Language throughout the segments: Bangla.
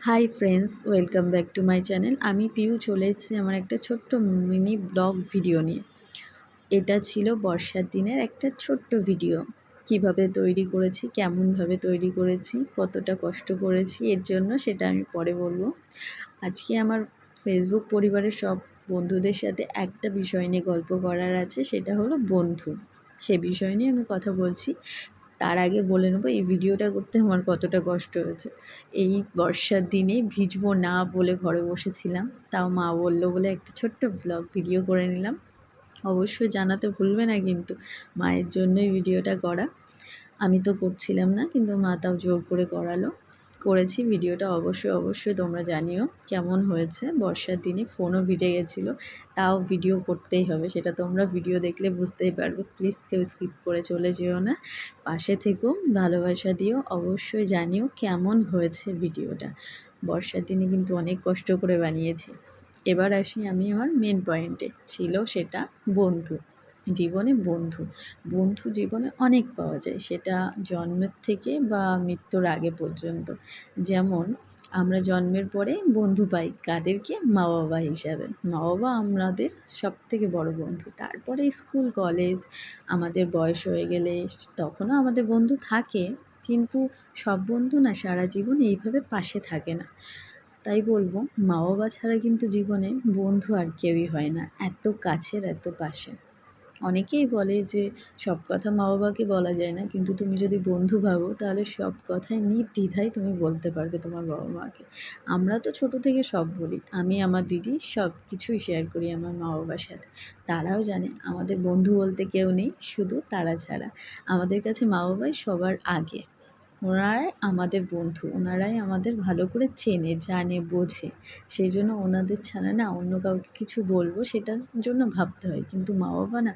Hi friends, welcome back to my channel. আমি পিউ চলে এসেছি আমার একটা ছোট্ট মিনি ব্লগ ভিডিও নিয়ে। এটা ছিল বর্ষার দিনের একটা ছোট্ট ভিডিও। কিভাবে তৈরি করেছি, কেমনভাবে তৈরি করেছি, কতটা কষ্ট করেছি এর জন্য, সেটা আমি পরে বলবো। আজকে আমার ফেসবুক পরিবারের সব বন্ধুদের সাথে একটা বিষয় নিয়ে গল্প করার আছে, সেটা হলো বন্ধু। সে বিষয় নিয়ে আমি কথা বলছি। তার আগে বলে নেবো এই ভিডিওটা করতে আমার কতটা কষ্ট হয়েছে। এই বর্ষার দিনে ভিজবো না বলে ঘরে বসেছিলাম, তাও মা বললো বলে একটা ছোট্ট ব্লগ ভিডিও করে নিলাম। অবশ্যই জানাতে ভুলবে না কিন্তু, মায়ের জন্যই ভিডিওটা করা। আমি তো করছিলাম না, কিন্তু মা তাও জোর করে করেছি ভিডিওটা। অবশ্যই তোমরা জানিও কেমন হয়েছে। বর্ষার দিনে ফোনও ভিজে গেছিলো, তাও ভিডিও করতেই হবে, সেটা তোমরা ভিডিও দেখলে বুঝতেই পারবে। প্লিজ কেউ স্কিপ করে চলে যেও না, পাশে থেকো, ভালোবাসা দিও। অবশ্যই জানিও কেমন হয়েছে ভিডিওটা। বর্ষার দিনে কিন্তু অনেক কষ্ট করে বানিয়েছি। এবার আসি আমি আমার মেন পয়েন্টে, ছিল সেটা বন্ধু। বন্ধু জীবনে অনেক পাওয়া যায়, সেটা জন্মের থেকে বা মৃত্যুর আগে পর্যন্ত। যেমন আমরা জন্মের পরে বন্ধু পাই কাদেরকে? মা বাবা হিসাবে। মা বাবা আমাদের সবথেকে বড় বন্ধু। তারপরে স্কুল কলেজ আমাদের বয়স হয়ে গেলে তখনও আমাদের বন্ধু থাকে, কিন্তু সব বন্ধু না সারা জীবন এইভাবে পাশে থাকে না। তাই বলবো, মা বাবা ছাড়া কিন্তু জীবনে বন্ধু আর কেউই হয় না, এত কাছের, এত পাশে। অনেকেই বলে যে সব কথা মা বাবাকে বলা যায় না, কিন্তু তুমি যদি বন্ধু ভাবো তাহলে সব কথাই নির্দ্বিধায় তুমি বলতে পারবে তোমার বাবা মাকে। আমরা তো ছোট থেকে সব বলি, আমি আমার দিদি সব কিছুই শেয়ার করি আমার মা বাবার সাথে। তারাও জানে আমাদের বন্ধু বলতে কেউ নেই, শুধু তারা ছাড়া। আমাদের কাছে মা বাবাই সবার আগে। ওনারাই আমাদের বন্ধু, ওনারাই আমাদের ভালো করে চেনে, জানে, বোঝে। সেই জন্য ওনাদের ছাড়া না অন্য কাউকে কিছু বলবো সেটার জন্য ভাবতে হয়, কিন্তু মা বাবা না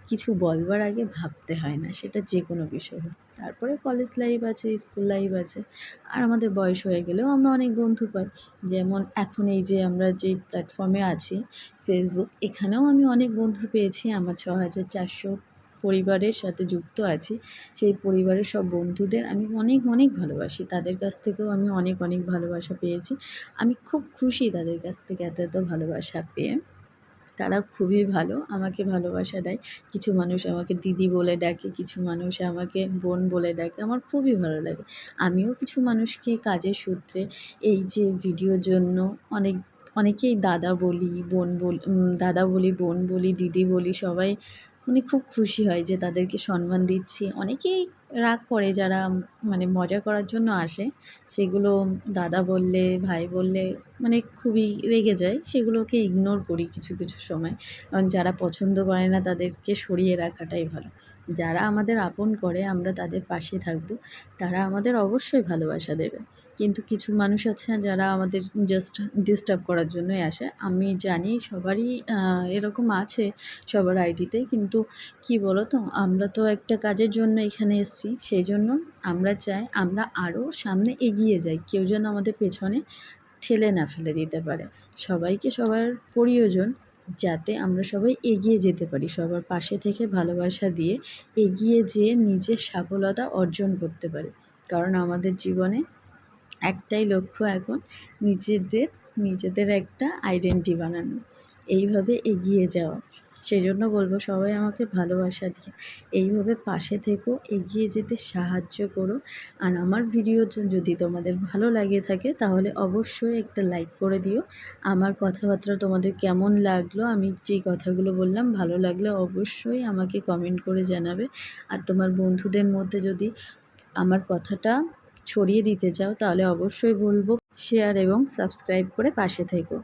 কিছু বলবার আগে ভাবতে হয় না, সেটা যে কোনো বিষয় হোক। তারপরে কলেজ লাইফ আছে, স্কুল লাইফ আছে, আর আমাদের বয়স হয়ে গেলেও আমরা অনেক বন্ধু পাই। যেমন এখন এই যে আমরা যে প্ল্যাটফর্মে আছি, ফেসবুক, এখানেও আমি অনেক বন্ধু পেয়েছি। আমার 6400 পরিবারের সাথে যুক্ত আছি। সেই পরিবারের সব বন্ধুদের আমি অনেক ভালোবাসি। তাদের কাছ থেকেও আমি অনেক ভালোবাসা পেয়েছি। আমি খুব খুশি তাদের কাছ থেকে এত ভালোবাসা পেয়ে। তারা খুবই ভালো, আমাকে ভালোবাসা দেয়। কিছু মানুষ আমাকে দিদি বলে ডাকে, কিছু মানুষ আমাকে বোন বলে ডাকে, আমার খুবই ভালো লাগে। আমিও কিছু মানুষকে কাজের সূত্রে, এই যে ভিডিওর জন্য অনেকেই দাদা বলি, বোন বলি, দিদি বলি, সবাই খুব খুশি হয় যে তাদেরকে সম্মান দিচ্ছি। অনেকেই রাগ করে, যারা মজা করার জন্য আসে, সেগুলো দাদা বললে, ভাই বললে খুবই রেগে যায়। সেগুলোকে ইগনোর করি কিছু সময়, কারণ যারা পছন্দ করে না তাদেরকে সরিয়ে রাখাটাই ভালো। যারা আমাদের আপন করে, আমরা তাদের পাশে থাকবো, তারা আমাদের অবশ্যই ভালোবাসা দেবে। কিন্তু কিছু মানুষ আছে যারা আমাদের জাস্ট ডিস্টার্ব করার জন্যই আসে। আমি জানি সবারই এরকম আছে, সবার আইডিতে। কিন্তু কি বলো তো, আমরা তো একটা কাজের জন্য এখানে এসেছি, সেই জন্য আমরা চাই আমরা আরও সামনে এগিয়ে যাই, কেউ যেন আমাদের পেছনে ঠেলে না ফেলে দিতে পারে। সবাইকে সবার প্রয়োজন, যাতে আমরা সবাই এগিয়ে যেতে পারি, সবার পাশে থেকে ভালোবাসা দিয়ে এগিয়ে যেয়ে নিজের সফলতা অর্জন করতে পারি। কারণ আমাদের জীবনে একটাই লক্ষ্য এখন, নিজেদের একটা আইডেন্টি বানানো, এইভাবে এগিয়ে যাওয়া। সেই জন্য বলবো, সবাই আমাকে ভালোবাসা দিয়ে এইভাবে পাশে থেকো, এগিয়ে যেতে সাহায্য করো। আর আমার ভিডিও যদি তোমাদের ভালো লাগে থাকে, তাহলে অবশ্যই একটা লাইক করে দিও। আমার কথাবার্তা তোমাদের কেমন লাগলো, আমি যেই কথাগুলো বললাম, ভালো লাগলে অবশ্যই আমাকে কমেন্ট করে জানাবে। আর তোমার বন্ধুদের মধ্যে যদি আমার কথাটা ছড়িয়ে দিতে চাও, তাহলে অবশ্যই বলবো শেয়ার এবং সাবস্ক্রাইব করে পাশে থেকো।